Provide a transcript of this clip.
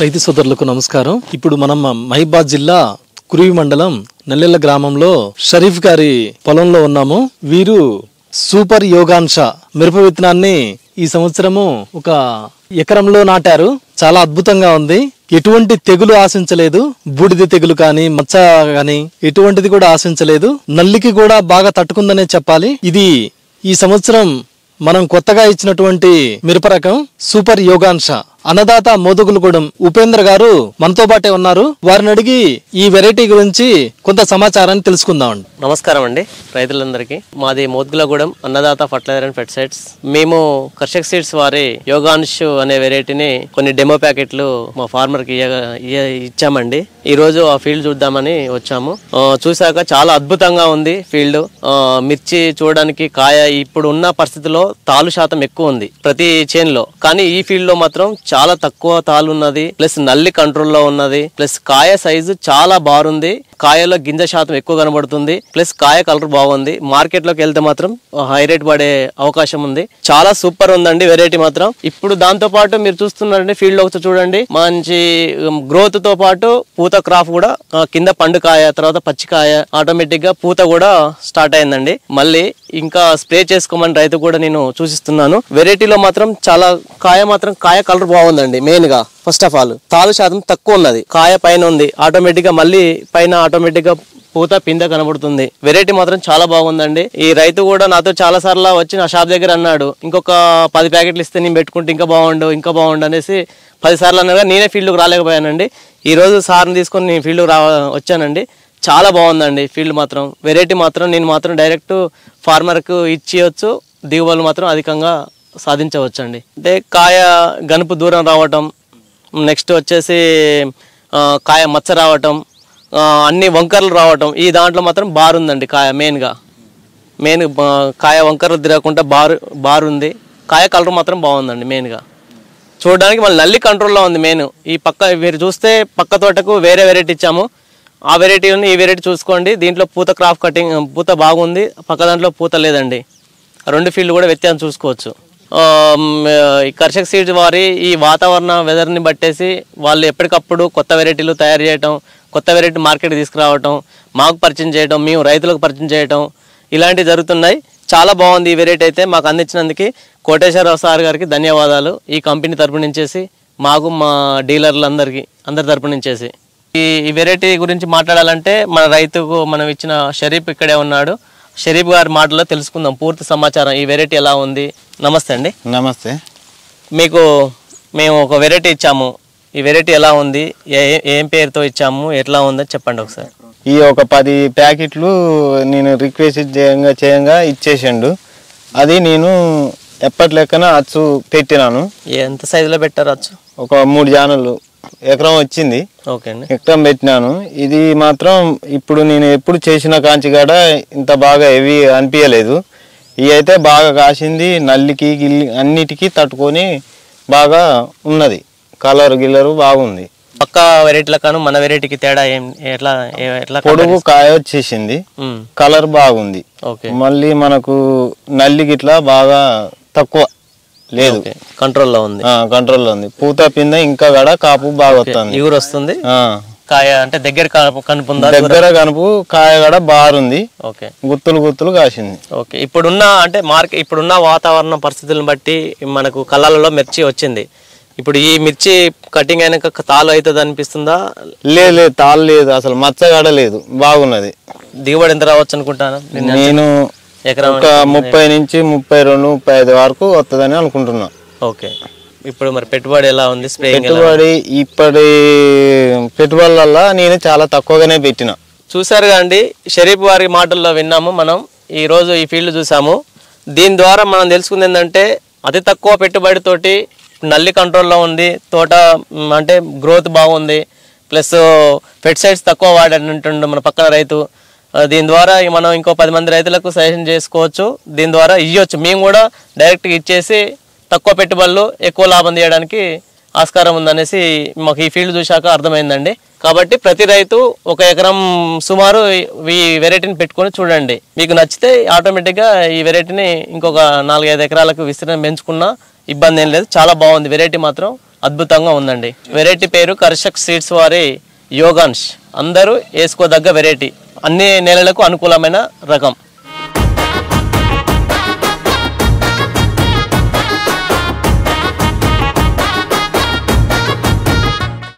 రైతు సోదరులకు నమస్కారం. ఇప్పుడు మనం మహిబాద్ జిల్లా కురివి మండలం నెల్లెల్ల గ్రామంలో షరీఫ్ గారి పొలంలో ఉన్నాము. వీరు సూపర్ యోగాంశ మిరప విత్తనాన్ని ఈ సంవత్సరము ఒక ఎకరంలో నాటారు. చాలా అద్భుతంగా ఉంది. ఎటువంటి తెగులు ఆశించలేదు. బూడిద తెగులు కానీ మచ్చ కానీ ఎటువంటిది కూడా ఆశించలేదు. నల్లికి కూడా బాగా తట్టుకుందనే చెప్పాలి. ఇది ఈ సంవత్సరం మనం కొత్తగా ఇచ్చినటువంటి మిరప రకం సూపర్ యోగాంశ. అన్నదాత మోదుగులగూడెం ఉపేంద్ర గారు మనతో పాటే ఉన్నారు. వారిని అడిగి ఈ వెరైటీ గురించి కొంత సమాచారాన్ని తెలుసుకుందామండి. నమస్కారం అండి రైతులందరికీ. మాది మోదుగులగూడెం అన్నదాత ఫర్టిలైజర్ అండ్ పెస్టిసైడ్స్. మేము కర్షక్ సీడ్స్ వారి యోగాంశ్ అనే వెరైటీని కొన్ని డెమో ప్యాకెట్లు మా ఫార్మర్ కి ఇచ్చామండి. ఈ రోజు ఆ ఫీల్డ్ చూద్దామని వచ్చాము. చూసాక చాలా అద్భుతంగా ఉంది ఫీల్డ్. మిర్చి చూడడానికి కాయ ఇప్పుడు ఉన్న పరిస్థితిలో తాలు శాతం ఎక్కువ ఉంది ప్రతి చేన్ లో. కానీ ఈ ఫీల్డ్ లో మాత్రం చాలా తక్కువ తాలు ఉన్నది. ప్లస్ నల్లి కంట్రోల్లో ఉన్నది. ప్లస్ కాయ సైజు చాలా బాగుంది. కాయలో గింజ శాతం ఎక్కువ కనబడుతుంది. ప్లస్ కాయ కలర్ బాగుంది. మార్కెట్ లోకి వెళ్తే మాత్రం హై రేట్ పడే అవకాశం ఉంది. చాలా సూపర్ ఉందండి వెరైటీ మాత్రం. ఇప్పుడు దాంతో పాటు మీరు చూస్తున్నారండి ఫీల్డ్ లో చూడండి, మంచి గ్రోత్ తో పాటు పూత క్రాప్ కూడా కింద పండుకాయ తర్వాత పచ్చికాయ ఆటోమేటిక్ గా పూత కూడా స్టార్ట్ అయిందండి. మళ్ళీ ఇంకా స్ప్రే చేసుకోమని రైతు కూడా నేను సూచిస్తున్నాను. వెరైటీలో మాత్రం చాలా కాయ కలర్ బాగుందండి. మెయిన్ గా ఫస్ట్ ఆఫ్ ఆల్ తాలు శాతం తక్కువ ఉన్నది. కాయ పైన ఉంది. ఆటోమేటిక్ గా మళ్ళీ పైన ఆటోమేటిక్ గా పూత పింద కనబడుతుంది. వెరైటీ మాత్రం చాలా బాగుందండి. ఈ రైతు కూడా నాతో చాలా సార్లు వచ్చి నా షాప్ దగ్గర అన్నాడు, ఇంకొక 10 ప్యాకెట్లు ఇస్తే నేను పెట్టుకుంటే ఇంకా బాగుండు అనేసి 10 సార్లు అన్నాడు. నేనే ఫీల్డ్కి రాలేకపోయానండి. ఈ రోజు సార్ని తీసుకొని నేను ఫీల్డ్కి వచ్చానండి. చాలా బాగుందండి ఫీల్డ్ మాత్రం. వెరైటీ మాత్రం నేను మాత్రం డైరెక్ట్ ఫార్మర్కు ఇచ్చేయచ్చు. దిగుబడులు మాత్రం అధికంగా సాధించవచ్చు అండి. అంటే కాయ గనుపు దూరం రావటం, నెక్స్ట్ వచ్చేసి కాయ మచ్చ రావటం, అన్ని వంకరలు రావటం, ఈ దాంట్లో మాత్రం బారుందండి. కాయ మెయిన్ కాయ వంకరలు తిరగకుండా బారుంది. కాయ కలర్ మాత్రం బాగుందండి. మెయిన్గా చూడడానికి మళ్ళీ నల్లి కంట్రోల్లో ఉంది. మెయిన్ ఈ పక్క మీరు చూస్తే పక్క తోటకు వేరే వెరైటీ ఇచ్చాము. ఆ వెరైటీ ఉంది, ఈ వెరైటీ చూసుకోండి. దీంట్లో పూత క్రాఫ్ కటింగ్ పూత బాగుంది, పక్క దాంట్లో పూత లేదండి. రెండు ఫీల్డ్ కూడా వ్యత్యాసం చూసుకోవచ్చు. ఈ కర్షక్ సీడ్స్ వారి ఈ వాతావరణ వెదర్ని బట్టేసి వాళ్ళు ఎప్పటికప్పుడు కొత్త వెరైటీలు తయారు చేయటం, కొత్త వెరైటీ మార్కెట్కి తీసుకురావటం, మాకు పరిచయం చేయటం, మేము రైతులకు పరిచయం చేయటం, ఇలాంటివి జరుగుతున్నాయి. చాలా బాగుంది ఈ వెరైటీ అయితే. మాకు అందించినందుకు కోటేశ్వరరావు సార్ గారికి ధన్యవాదాలు. ఈ కంపెనీ తరపు నుంచేసి మాకు మా డీలర్లందరికీ అందరి తరపు నుంచేసి ఈ వెరైటీ గురించి మాట్లాడాలంటే మన రైతుకు మనం ఇచ్చిన షరీఫ్ ఇక్కడే ఉన్నాడు. షరీఫ్ గారి మాటల్లో తెలుసుకుందాం పూర్తి సమాచారం. ఈ వెరైటీ ఎలా ఉంది? నమస్తే అండి. నమస్తే. మేము ఒక వెరైటీ ఇచ్చాము. ఈ వెరైటీ ఎలా ఉంది, ఏం పేరుతో ఇచ్చాము, ఎట్లా ఉందో చెప్పండి ఒకసారి. ఈ ఒక 10 ప్యాకెట్లు నేను రిక్వెస్ట్ చేయంగా ఇచ్చేసిండు. అది నేను ఎప్పటి లెక్కన అచ్చు పెట్టినాను. ఎంత సైజులో పెట్టారు అచ్చు? ఒక 3 జానులు ఎకరం వచ్చింది. ఓకే అండి. ఎకరం పెట్టినాను. ఇది మాత్రం ఇప్పుడు నేను ఎప్పుడు చేసిన కాంచిగాడ ఇంత బాగా హెవీ అనిపించలేదు. ఇవి అయితే బాగా కాసింది. నల్లికి గిల్లి అన్నిటికీ తట్టుకొని బాగా ఉన్నది. కలరు బాగుంది. పక్క వెరైటీల కాను మన వెరైటీకి తేడా ఎట్లా? పొడుగు కాయ వచ్చేసింది, కలర్ బాగుంది. మళ్ళీ మనకు నల్లి గిట్లా బాగా తక్కువ లేదు, కంట్రోల్లో ఉంది. పూత పింద ఇంకా గడ కాపు బాగా వస్తుంది, ఇగురు వస్తుంది. కాయ అంటే దగ్గర కనుపు కాయ గడ బారుంది. ఓకే, గుత్తులు కాసింది. ఓకే. ఇప్పుడున్న వాతావరణ పరిస్థితులను బట్టి మనకు కళ్ళల్లో మిర్చి వచ్చింది. ఇప్పుడు ఈ మిర్చి కటింగ్ అయినాక తాలు అవుతుంది అనిపిస్తుందా? లేదు, తాలు లేదు, అసలు మచ్చగడ లేదు, బాగున్నది. దిగుబడి ఎంత రావచ్చు అనుకుంటాను నేను? ఒక 30 నుంచి 32, 35 వరకు వస్తుందని అనుకుంటున్నా. ఓకే. ఇప్పుడు మరి పెట్టుబడి ఎలా ఉంది? ఇప్పటి పెట్టుబడుల నేను చాలా తక్కువగానే పెట్టిన. చూసారుగా అండి, షరీఫ్ వారి మాటల్లో విన్నాము. మనం ఈ రోజు ఈ ఫీల్డ్ చూసాము. దీని ద్వారా మనం తెలుసుకుంది ఏంటంటే అతి తక్కువ పెట్టుబడితోటి నల్లి కంట్రోల్లో ఉంది, తోట అంటే గ్రోత్ బాగుంది, ప్లస్ పెస్టిసైడ్స్ తక్కువ వాడంటుండు మన పక్కన రైతు. దీని ద్వారా మనం ఇంకో 10 మంది రైతులకు సజెషన్ చేసుకోవచ్చు. దీని ద్వారా ఇవ్వచ్చు. మేము కూడా డైరెక్ట్గా ఇచ్చేసి తక్కువ పెట్టుబడులు ఎక్కువ లాభం తీయడానికి ఆస్కారం ఉందనేసి మాకు ఈ ఫీల్డ్ చూశాక అర్థమైందండి. కాబట్టి ప్రతి రైతు ఒక ఎకరం సుమారు ఈ వెరైటీని పెట్టుకొని చూడండి. మీకు నచ్చితే ఆటోమేటిక్గా ఈ వెరైటీని ఇంకొక 4-5 ఎకరాలకు విస్తీర్ణం పెంచుకున్నా ఇబ్బంది ఏం లేదు. చాలా బాగుంది వెరైటీ మాత్రం అద్భుతంగా ఉందండి. వెరైటీ పేరు కర్షక్ సీడ్స్ వారి యోగాన్ష్. అందరూ వేసుకోదగ్గ వెరైటీ, అన్ని నేలలకు అనుకూలమైన రకం.